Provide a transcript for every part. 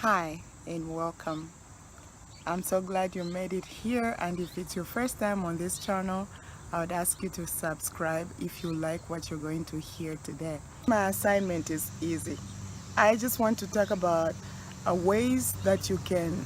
Hi and welcome. I'm so glad you made it here, and if it's your first time on this channel, I would ask you to subscribe if you like what you're going to hear today. My assignment is easy. I just want to talk about ways that you can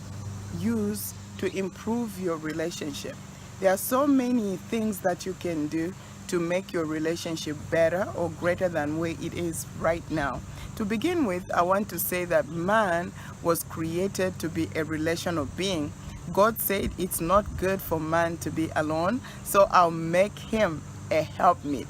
use to improve your relationship. There are so many things that you can do to make your relationship better or greater than where it is right now. To begin with, I want to say that man was created to be a relational being. God said it's not good for man to be alone, so I'll make him a helpmeet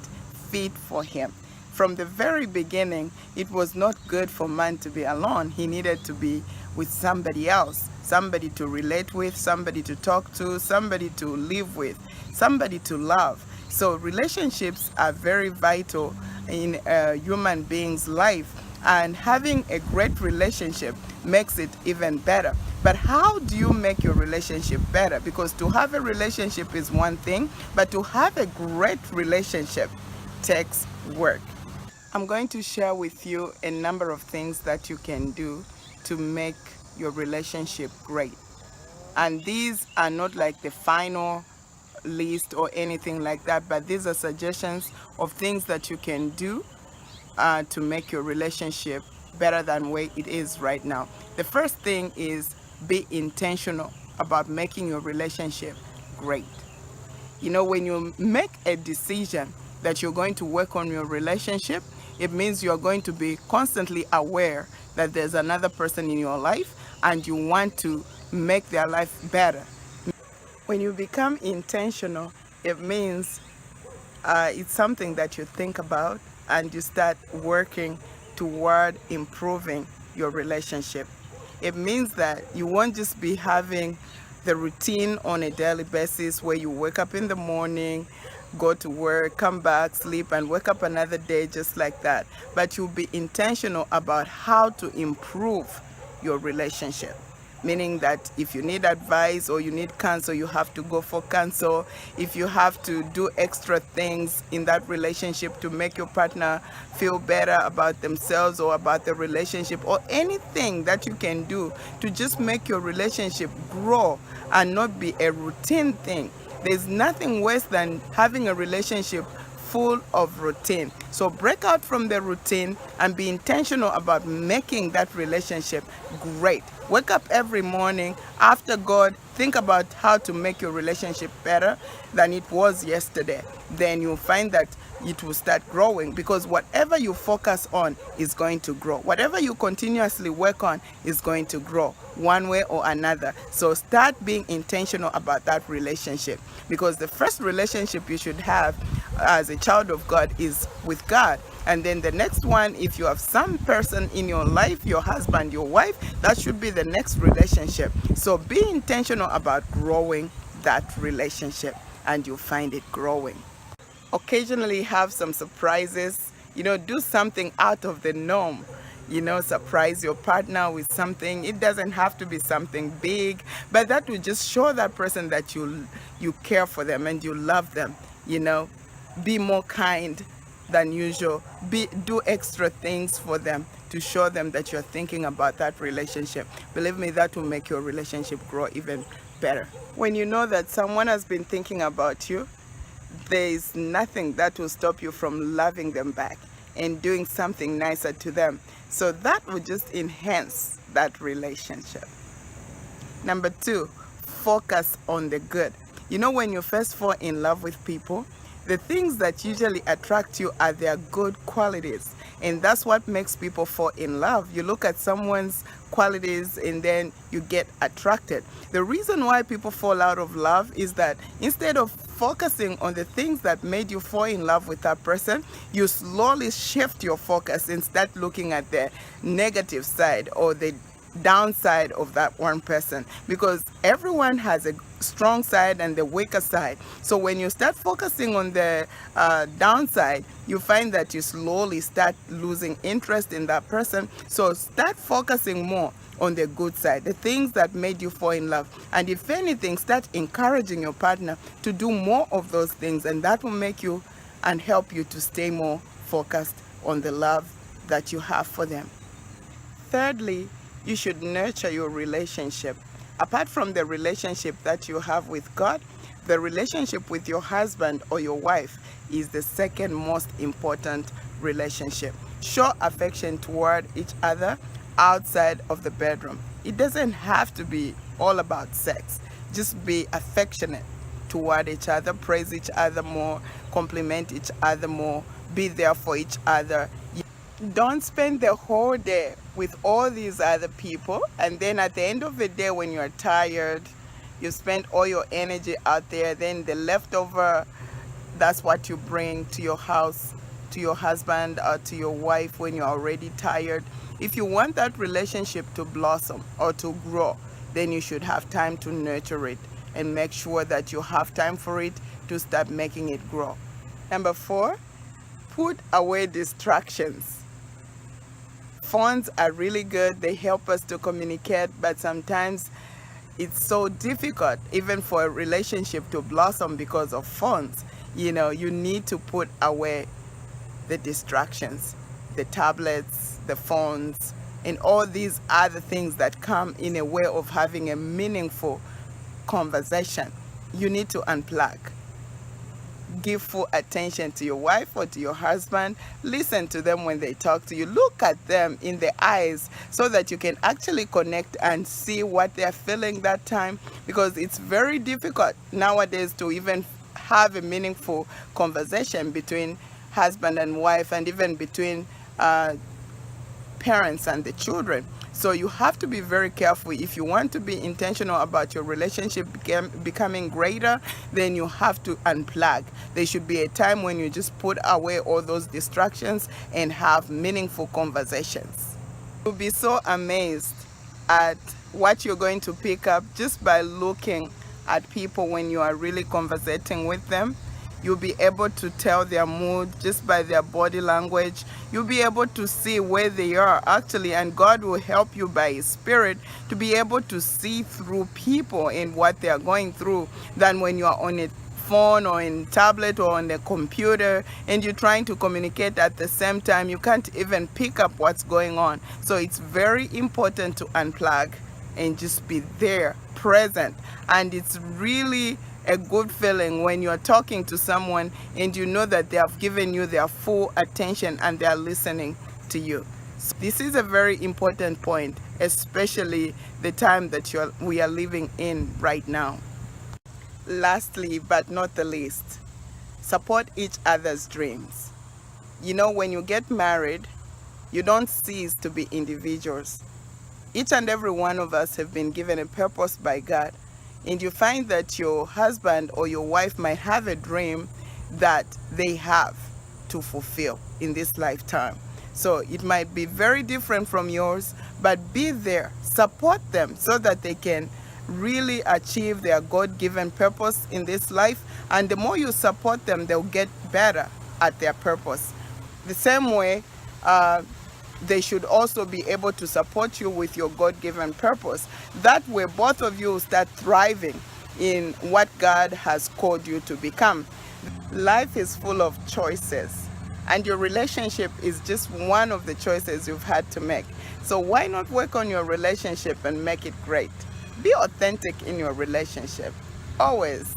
fit for him. From the very beginning, it was not good for man to be alone. He needed to be with somebody else, somebody to relate with, somebody to talk to, somebody to live with, somebody to love. So relationships are very vital in a human being's life, and having a great relationship makes it even better. But how do you make your relationship better? Because to have a relationship is one thing, but to have a great relationship takes work. I'm going to share with you a number of things that you can do to make your relationship great. And these are not like the final list or anything like that, but these are suggestions of things that you can do to make your relationship better than where it is right now. The first thing is be intentional about making your relationship great. You know, when you make a decision that you're going to work on your relationship, it means you're going to be constantly aware that there's another person in your life and you want to make their life better. When you become intentional, it means it's something that you think about and you start working toward improving your relationship. It means that you won't just be having the routine on a daily basis where you wake up in the morning, go to work, come back, sleep, and wake up another day just like that. But you'll be intentional about how to improve your relationship. Meaning that if you need advice or you need counsel, you have to go for counsel. If you have to do extra things in that relationship to make your partner feel better about themselves or about the relationship, or anything that you can do to just make your relationship grow and not be a routine thing. There's nothing worse than having a relationship full of routine. So break out from the routine and be intentional about making that relationship great. Wake up every morning after God, think about how to make your relationship better than it was yesterday. Then you'll find that it will start growing, because whatever you focus on is going to grow. Whatever you continuously work on is going to grow one way or another. So start being intentional about that relationship, because the first relationship you should have as a child of God is with God. And then the next one, if you have some person in your life, your husband, your wife, that should be the next relationship. So be intentional about growing that relationship and you'll find it growing. Occasionally have some surprises, do something out of the norm. Surprise your partner with something. It doesn't have to be something big, but that will just show that person that you care for them and you love them. Be more kind than usual. Do extra things for them to show them that you're thinking about that relationship. Believe me, that will make your relationship grow even better. When you know that someone has been thinking about you, there is nothing that will stop you from loving them back and doing something nicer to them. So that will just enhance that relationship. Number 2, focus on the good. When you first fall in love with people, the things that usually attract you are their good qualities. And that's what makes people fall in love. You look at someone's qualities and then you get attracted. The reason why people fall out of love is that instead of focusing on the things that made you fall in love with that person, you slowly shift your focus and start looking at the negative side or the downside of that one person, because everyone has a strong side and the weaker side. So when you start focusing on the downside, you find that you slowly start losing interest in that person. So start focusing more on the good side, the things that made you fall in love. And if anything, start encouraging your partner to do more of those things, and that will make you and help you to stay more focused on the love that you have for them. Thirdly, you should nurture your relationship. Apart from the relationship that you have with God, the relationship with your husband or your wife is the second most important relationship. Show affection toward each other outside of the bedroom. It doesn't have to be all about sex. Just be affectionate toward each other, praise each other more, compliment each other more, be there for each other. Don't spend the whole day with all these other people, and then at the end of the day when you're tired, you spend all your energy out there, then the leftover, that's what you bring to your house, to your husband or to your wife when you're already tired. If you want that relationship to blossom or to grow, then you should have time to nurture it and make sure that you have time for it to start making it grow. Number 4, put away distractions. Phones are really good. They help us to communicate, but sometimes it's so difficult even for a relationship to blossom because of phones. You know, you need to put away the distractions, the tablets, the phones, and all these other things that come in a way of having a meaningful conversation. You need to unplug. Give full attention to your wife or to your husband. Listen to them when they talk to you. Look at them in the eyes so that you can actually connect and see what they're feeling that time, because it's very difficult nowadays to even have a meaningful conversation between husband and wife, and even between parents and the children. So you have to be very careful. If you want to be intentional about your relationship becoming greater, then you have to unplug. There should be a time when you just put away all those distractions and have meaningful conversations. You'll be so amazed at what you're going to pick up just by looking at people when you are really conversating with them. You'll be able to tell their mood just by their body language. You'll be able to see where they are actually, and God will help you by His Spirit to be able to see through people and what they are going through than when you are on a phone or in tablet or on the computer and you're trying to communicate at the same time. You can't even pick up what's going on. So it's very important to unplug and just be there, present. And it's really a good feeling when you're talking to someone and you know that they have given you their full attention and they are listening to you. So this is a very important point, especially the time that we are living in right now. Lastly, but not the least, support each other's dreams. You know, when you get married, you don't cease to be individuals. Each and every one of us have been given a purpose by God. And you find that your husband or your wife might have a dream that they have to fulfill in this lifetime. So it might be very different from yours, but be there, support them so that they can really achieve their God-given purpose in this life. And the more you support them, they'll get better at their purpose. The same way, they should also be able to support you with your God-given purpose. That way, both of you start thriving in what God has called you to become. Life is full of choices, and your relationship is just one of the choices you've had to make. So why not work on your relationship and make it great? Be authentic in your relationship, always.